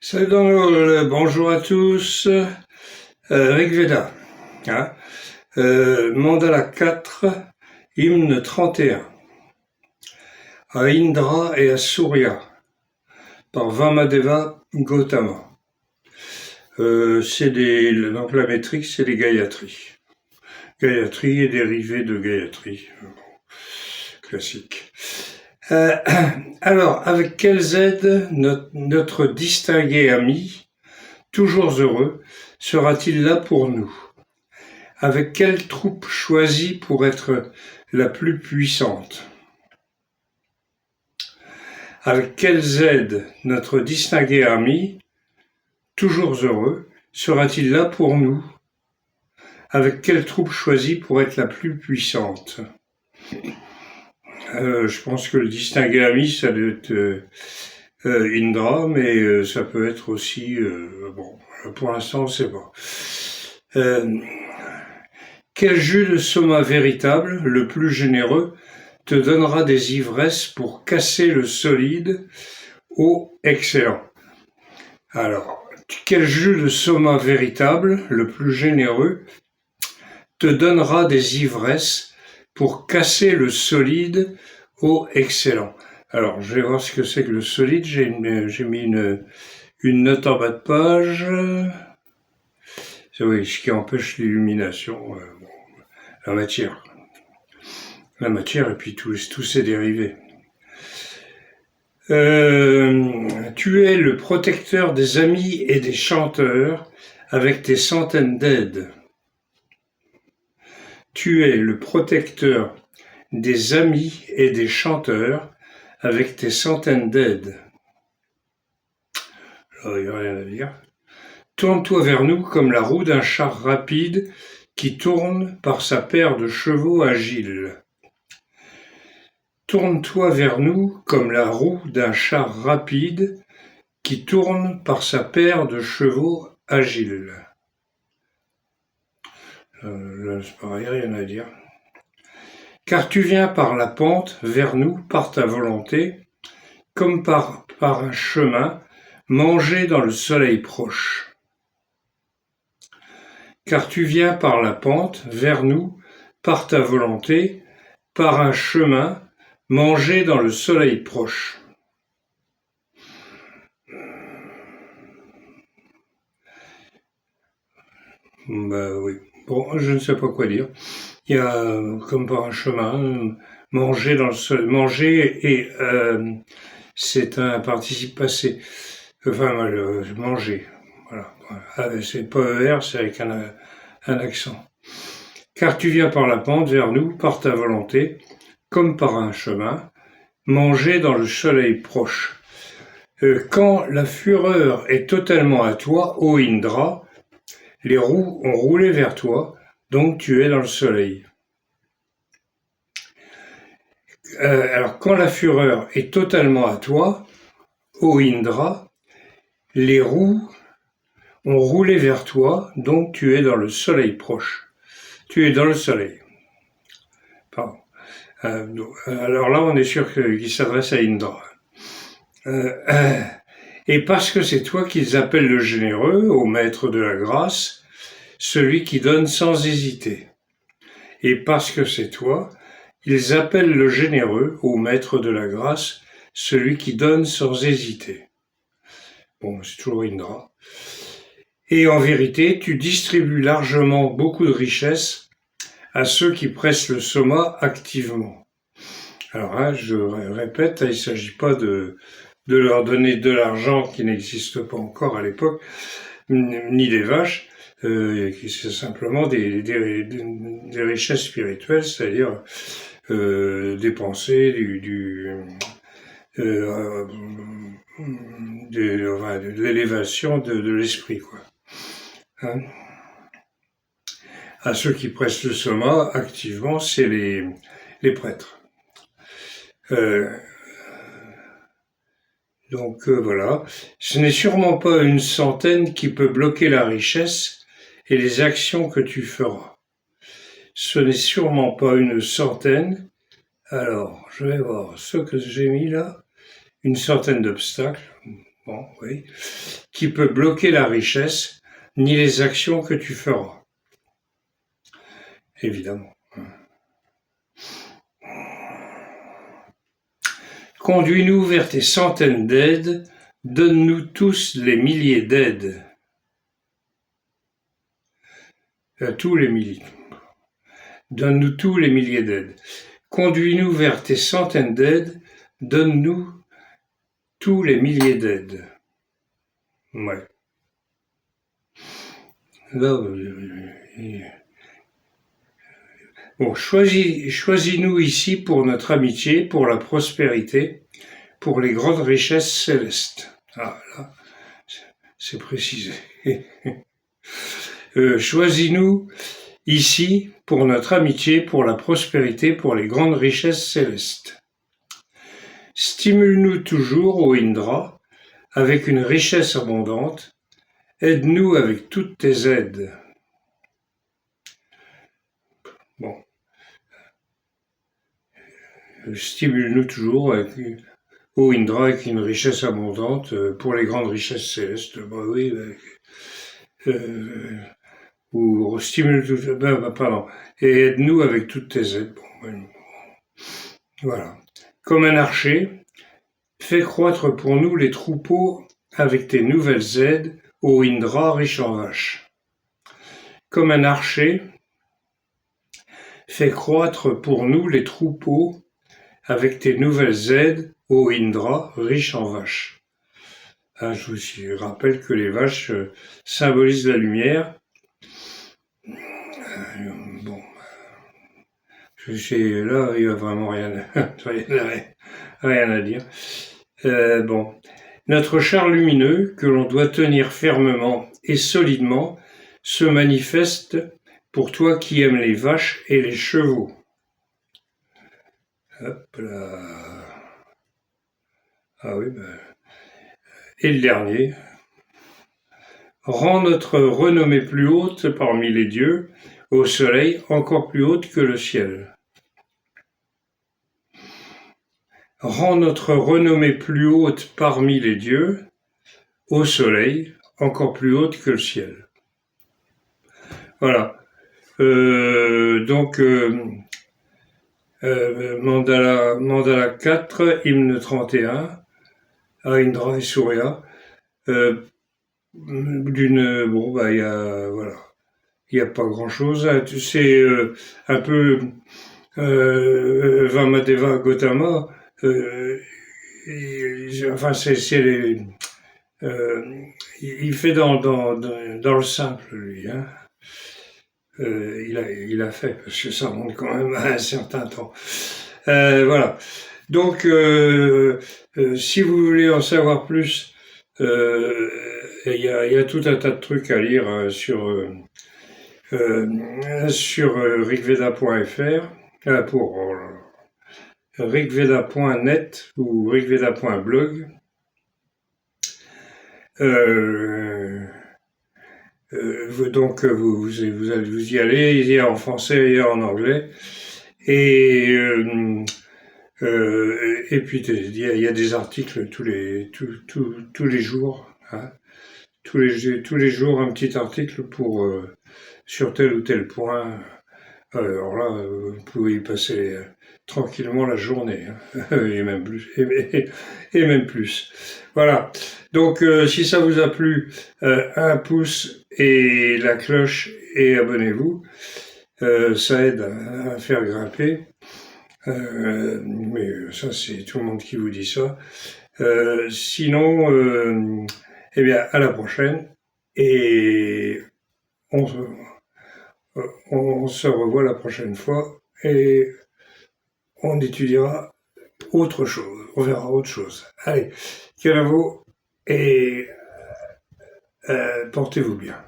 C'est dans bonjour à tous, Rig Veda, hein, Mandala 4, hymne 31, à Indra et à Surya, par Vamadeva Gautama. Donc la métrique, c'est les Gayatri. Gayatri est dérivé de Gayatri, classique. Alors, avec quelles aides notre distingué ami, toujours heureux, sera-t-il là pour nous? Avec quelle troupe choisie pour être la plus puissante? Avec quelles aides notre distingué ami, toujours heureux, sera-t-il là pour nous? Avec quelle troupe choisie pour être la plus puissante? Je pense que le distingué ami, ça doit être Indra, mais ça peut être aussi... bon, pour l'instant, on ne sait pas. Quel jus de soma véritable, le plus généreux, te donnera des ivresses pour casser le solide, ô excellent. Alors, quel jus de soma véritable, le plus généreux, te donnera des ivresses pour casser le solide, ô excellent. Alors, je vais voir ce que c'est que le solide. J'ai mis une note en bas de page. Oui, ce qui empêche l'illumination. La matière et puis tous ses dérivés. Tu es le protecteur des amis et des chanteurs avec tes centaines d'aides. Tu es le protecteur des amis et des chanteurs avec tes centaines d'aides. Il n'y a rien à dire. Tourne-toi vers nous comme la roue d'un char rapide qui tourne par sa paire de chevaux agiles. Tourne-toi vers nous comme la roue d'un char rapide qui tourne par sa paire de chevaux agiles. Là, c'est pareil, rien à dire. Car tu viens par la pente vers nous par ta volonté, comme par un chemin, manger dans le soleil proche. Car tu viens par la pente vers nous par ta volonté, par un chemin, manger dans le soleil proche. Oui. Bon, je ne sais pas quoi dire. Il y a, comme par un chemin, manger dans le soleil. Manger et c'est un participe passé. Enfin, manger. Voilà. C'est pas ER, c'est avec un accent. Car tu viens par la pente vers nous, par ta volonté, comme par un chemin, manger dans le soleil proche. Quand la fureur est totalement à toi, ô Indra, les roues ont roulé vers toi, donc tu es dans le soleil. Alors, quand la fureur est totalement à toi, ô Indra, les roues ont roulé vers toi, donc tu es dans le soleil proche. Tu es dans le soleil. Pardon. Alors là, on est sûr qu'il s'adresse à Indra. Et parce que c'est toi qu'ils appellent le généreux, au maître de la grâce, celui qui donne sans hésiter. Et parce que c'est toi, ils appellent le généreux, au maître de la grâce, celui qui donne sans hésiter. Bon, c'est toujours Indra. Et en vérité, tu distribues largement beaucoup de richesses à ceux qui pressent le soma activement. Alors, je répète, il ne s'agit pas de leur donner de l'argent qui n'existe pas encore à l'époque, ni des vaches, c'est simplement des richesses spirituelles, c'est-à-dire dépenser de l'élévation de l'esprit, quoi. Hein? À ceux qui pressent le soma activement, c'est les prêtres. Donc voilà, ce n'est sûrement pas une centaine qui peut bloquer la richesse et les actions que tu feras. Ce n'est sûrement pas une centaine. Alors, je vais voir ce que j'ai mis là. Une centaine d'obstacles. bon, oui, qui peut bloquer la richesse, ni les actions que tu feras. Évidemment. Conduis-nous vers tes centaines d'aides, donne-nous tous les milliers d'aides. Tous les milliers. Donne-nous tous les milliers d'aides. Conduis-nous vers tes centaines d'aides, donne-nous tous les milliers d'aides. Ouais. Là, bon, choisis-nous ici pour notre amitié, pour la prospérité, pour les grandes richesses célestes. Ah, là, c'est précisé. Choisis-nous ici pour notre amitié, pour la prospérité, pour les grandes richesses célestes. Stimule-nous toujours, ô Indra, avec une richesse abondante. Aide-nous avec toutes tes aides. Bon. Stimule-nous toujours, ô Indra, avec une richesse abondante pour les grandes richesses célestes. Bah oui, ou stimule tout, pardon, et aide-nous avec toutes tes aides. Bon, voilà. Comme un archer, fais croître pour nous les troupeaux avec tes nouvelles aides, ô Indra riche en vaches. Comme un archer, fais croître pour nous les troupeaux avec tes nouvelles aides, ô Indra riche en vaches. Ah, je vous rappelle que les vaches symbolisent la lumière. Bon, là, il n'y a vraiment rien à dire. Bon, notre char lumineux, que l'on doit tenir fermement et solidement, se manifeste pour toi qui aimes les vaches et les chevaux. Hop là. Ah oui, et le dernier. Rends notre renommée plus haute parmi les dieux, au soleil encore plus haute que le ciel. Rends notre renommée plus haute parmi les dieux, au soleil encore plus haute que le ciel. Voilà. Donc, Mandala 4, hymne 31, à Indra et Surya. Il y a, voilà. Il n'y a pas grand-chose. C'est un peu Vamadeva Gautama. Enfin, il fait dans le simple, lui. Hein. Il a fait, parce que ça remonte quand même à un certain temps. Voilà. Donc, si vous voulez en savoir plus, il y a tout un tas de trucs à lire sur rigveda.fr, pour rigveda.net ou rigveda.blog. Donc vous y allez, il y a en français, il y a en anglais, et puis il y a des articles tous les jours, hein, tous les jours un petit article pour sur tel ou tel point. Alors là, vous pouvez y passer tranquillement la journée, hein, et même plus. Voilà. Donc, si ça vous a plu, un pouce et la cloche et abonnez-vous. Ça aide à faire grimper. Mais ça, c'est tout le monde qui vous dit ça. Sinon, eh bien, à la prochaine. Et on se revoit la prochaine fois. Et on étudiera autre chose. On verra autre chose. Allez, Kiravo, et portez-vous bien.